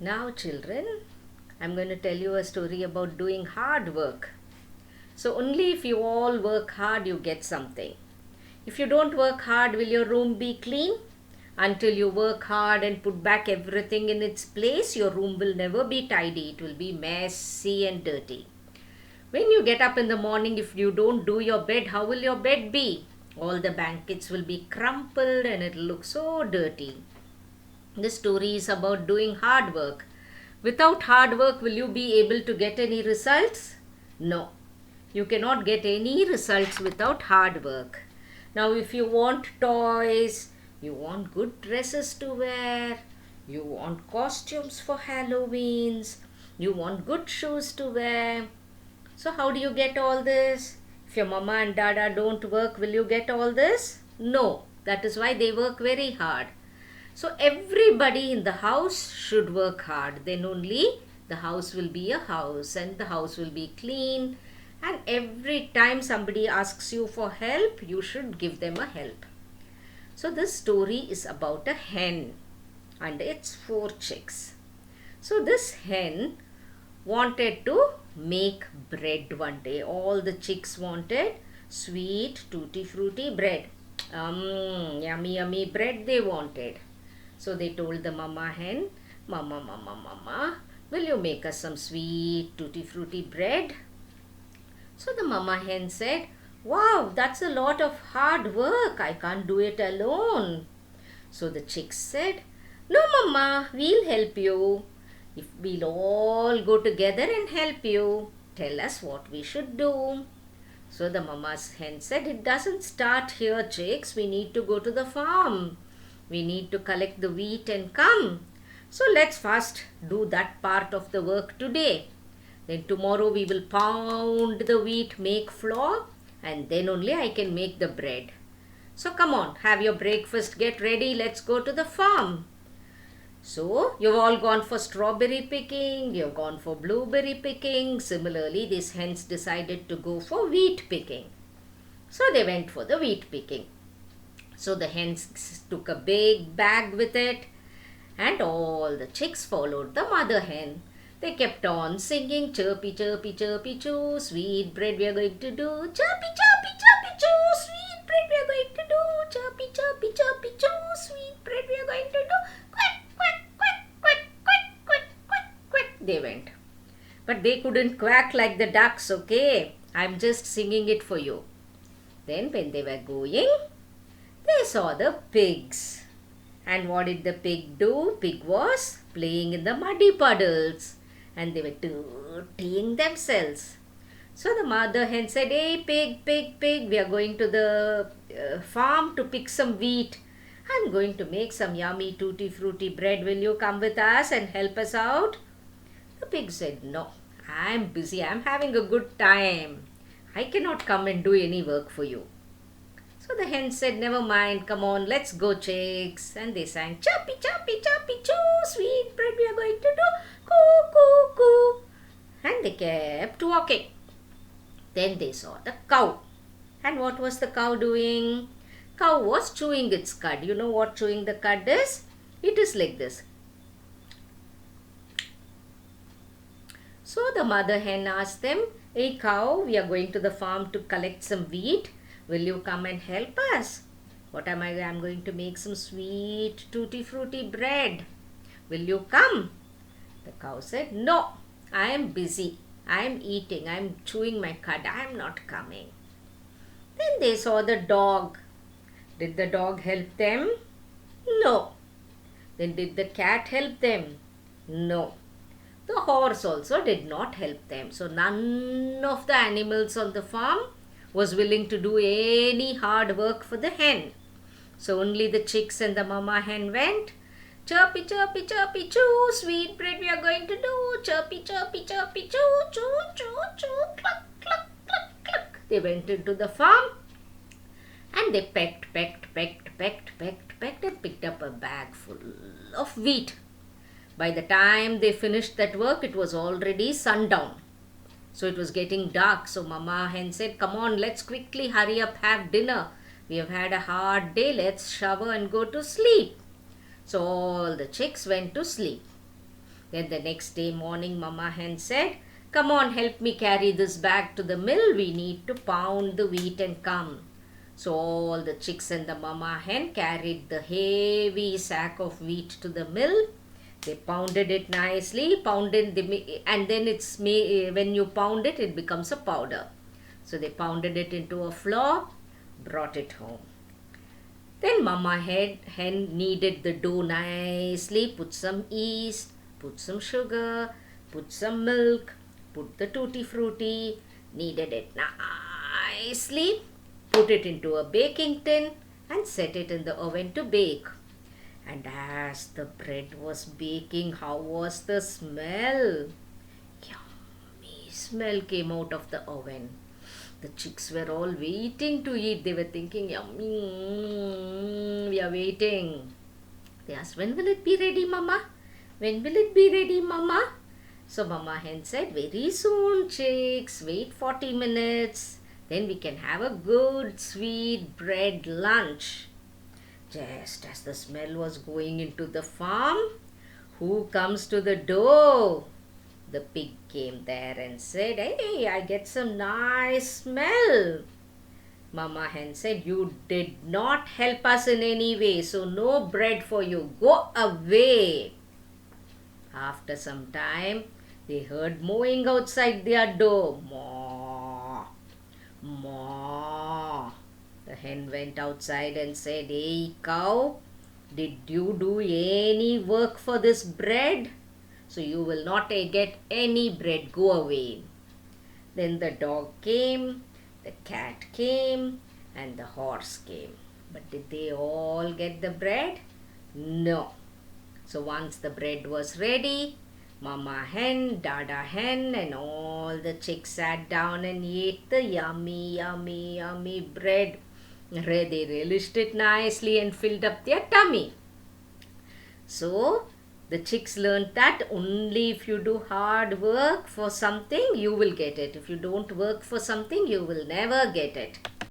Now, children, I'm going to tell you a story about doing hard work. So, only if you all work hard, you get something. If you don't work hard, will your room be clean? Until you work hard and put back everything in its place, your room will never be tidy. It will be messy and dirty. When you get up in the morning, if you don't do your bed, how will your bed be? All the blankets will be crumpled and it will look so dirty. This story is about doing hard work. Without hard work, will you be able to get any results? No. You cannot get any results without hard work. Now, if you want toys, you want good dresses to wear, you want costumes for Halloweens, you want good shoes to wear. So, how do you get all this? If your mama and dada don't work, will you get all this? No. That is why they work very hard. So everybody in the house should work hard. Then only the house will be a house and the house will be clean. And every time somebody asks you for help, you should give them a help. So this story is about a hen and its 4 chicks. So this hen wanted to make bread one day. All the chicks wanted sweet tutti frutti bread. Yummy yummy bread they wanted. So they told the mama hen, Mama, will you make us some sweet tutti frutti bread? So the mama hen said, wow, that's a lot of hard work. I can't do it alone. So the chicks said, no mama, we'll help you. If we'll all go together and help you, tell us what we should do. So the mama's hen said, it doesn't start here, chicks. We need to go to the farm. We need to collect the wheat and come. So let's first do that part of the work today. Then tomorrow we will pound the wheat, make flour, and then only I can make the bread. So come on, have your breakfast, get ready, let's go to the farm. So you've all gone for strawberry picking, you've gone for blueberry picking. Similarly, these hens decided to go for wheat picking. So they went for the wheat picking. So the hens took a big bag with it and all the chicks followed the mother hen. They kept on singing, chirpy, chirpy, chirpy, choo, sweet bread we are going to do. Chirpy, chirpy, chirpy, choo, sweet bread we are going to do. Chirpy, chirpy, chirpy, choo, sweet bread we are going to do. Quack, quack, quack, quack, quack, quack, quack, quack. They went. But they couldn't quack like the ducks, okay? I'm just singing it for you. Then when they were going, they saw the pigs. And what did the pig do? Pig was playing in the muddy puddles. And they were dirtying themselves. So the mother hen said, hey pig, pig, pig, we are going to the farm to pick some wheat. I'm going to make some yummy tutti frutti bread. Will you come with us and help us out? The pig said, no, I'm busy. I'm having a good time. I cannot come and do any work for you. So the hen said, never mind, come on, let's go chicks. And they sang, chirpy, chirpy, chirpy, choo, sweet bread we are going to do, coo, coo, coo. And they kept walking. Then they saw the cow. And what was the cow doing? Cow was chewing its cud. You know what chewing the cud is? It is like this. So the mother hen asked them, hey cow, we are going to the farm to collect some wheat. Will you come and help us? What am I? I'm going to make some sweet tutti frutti bread. Will you come? The cow said, no, I am busy. I am eating. I am chewing my cud. I am not coming. Then they saw the dog. Did the dog help them? No. Then did the cat help them? No. The horse also did not help them. So none of the animals on the farm was willing to do any hard work for the hen. So only the chicks and the mama hen went. Chirpy, chirpy, chirpy, choo, sweet bread we are going to do. Chirpy, chirpy, chirpy, choo, choo, choo, choo, cluck, cluck, cluck, cluck. They went into the farm and they pecked and picked up a bag full of wheat. By the time they finished that work, it was already sundown. So it was getting dark. So mama hen said, come on, let's quickly hurry up, have dinner. We have had a hard day. Let's shower and go to sleep. So all the chicks went to sleep. Then the next day morning, Mama Hen said, "Come on, help me carry this bag to the mill. We need to pound the wheat and come." So all the chicks and the Mama Hen carried the heavy sack of wheat to the mill. They pounded it nicely, and then when you pound it, it becomes a powder. So they pounded it into a flour, brought it home. Then Mama Hen kneaded the dough nicely, put some yeast, put some sugar, put some milk, put the tutti frutti, kneaded it nicely, put it into a baking tin and set it in the oven to bake. And as the bread was baking, how was the smell? Yummy smell came out of the oven. The chicks were all waiting to eat. They were thinking, "Yummy, we are waiting." They asked, "When will it be ready, Mama? When will it be ready, Mama?" So Mama Hen said, "Very soon, chicks. Wait 40 minutes. Then we can have a good sweet bread lunch." Just as the smell was going into the farm, who comes to the door? The pig came there and said, "Hey, I get some nice smell." Mama Hen said, "You did not help us in any way, so no bread for you. Go away." After some time, they heard mowing outside their door. Moo, moo. The hen went outside and said, "Hey cow, did you do any work for this bread? So you will not get any bread. Go away." Then the dog came, the cat came, and the horse came. But did they all get the bread? No. So once the bread was ready, Mama Hen, Dada Hen, and all the chicks sat down and ate the yummy, yummy, yummy bread. They relished it nicely and filled up their tummy. So the chicks learned that only if you do hard work for something, you will get it. If you don't work for something, you will never get it.